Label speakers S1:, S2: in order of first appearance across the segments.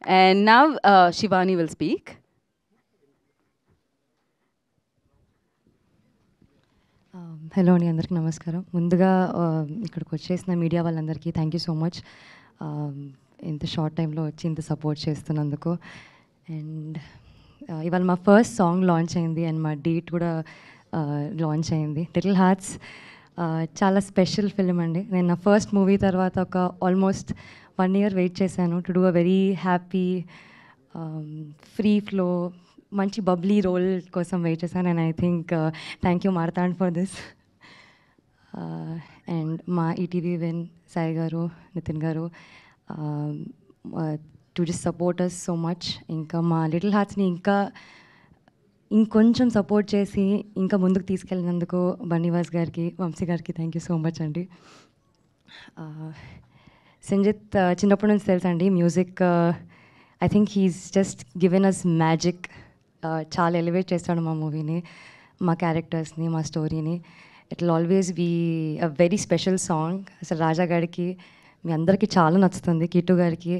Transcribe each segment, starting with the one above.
S1: And now Shivani will speak.
S2: Hello అండి, అందరికీ నమస్కారం. ముందుగా ఇక్కడికి వచ్చేసిన మీడియా వాళ్ళందరికీ థ్యాంక్ యూ సో మచ్. ఇంత షార్ట్ టైంలో వచ్చి ఇంత సపోర్ట్ చేస్తున్నందుకు. అండ్ ఇవాళ మా ఫస్ట్ సాంగ్ లాంచ్ అయింది అండ్ మా డేట్ కూడా లాంచ్ అయింది. లిటిల్ హార్ట్స్ చాలా స్పెషల్ ఫిలిం అండి. నేను నా ఫస్ట్ మూవీ తర్వాత ఒక ఆల్మోస్ట్ 1 year వెయిట్ చేశాను to do a very happy free flow మంచి బబ్లీ రోల్ కోసం వెయిట్ చేశాను. And I think thank you Martand for this. And మా ETV Win Sai garu, Nitin garu to just support us so much. ఇంకా మా లిటిల్ హార్ట్స్ని ఇంకా ఇంకొంచెం సపోర్ట్ చేసి ఇంకా ముందుకు తీసుకెళ్ళినందుకు బన్నీవాస్ గారికి, వంశీ గారికి థ్యాంక్ యూ సో మచ్ అండి. సంజిత్ చిన్నప్పటి నుంచి తెలుసండి music. I think he's just given us magic. చాలా ఎలివేట్ చేస్తాడు మా మూవీని, మా క్యారెక్టర్స్ని, మా స్టోరీని. It will always be a very special song. అసలు రాజా గారికి మీ అందరికీ చాలా నచ్చుతుంది, కిట్టు గారికి,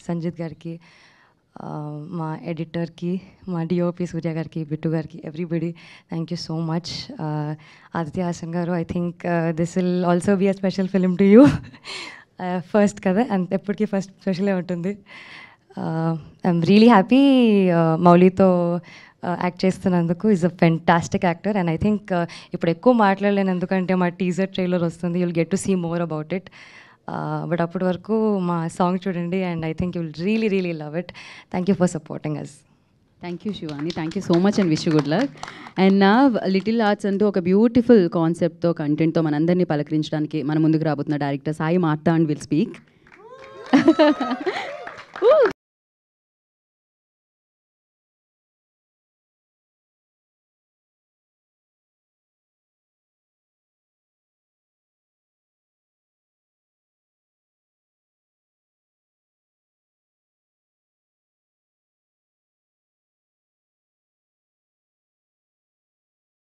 S2: సంజిత్ గారికి, మా ఎడిటర్కి, మా డిఓపి సూర్య గారికి, బిట్టు గారికి, everybody thank you so much. Aditya Haasan గారు, I think this will also be a special film to you. First కదా, అండ్ ఎప్పటికీ ఫస్ట్ స్పెషలే ఉంటుంది. ఐఎమ్ రియలీ హ్యాపీ మౌలితో యాక్ట్ చేస్తున్నందుకు. Is a fantastic actor. And I think ఇప్పుడు ఎక్కువ మాట్లాడలేను, ఎందుకంటే మా టీజర్ ట్రైలర్ వస్తుంది. You'll get to see more about it. But అప్పటి వరకు మా సాంగ్ చూడండి and I think you will really really love it. Thank you for supporting us.
S1: Thank you Shivani, thank you so much and wish you good luck. And నా little arts అంటూ ఒక beautiful కాన్సెప్ట్తో, కంటెంట్తో మనందరినీ పలకరించడానికి మన ముందుకు రాబోతున్న director Sai Martand will speak.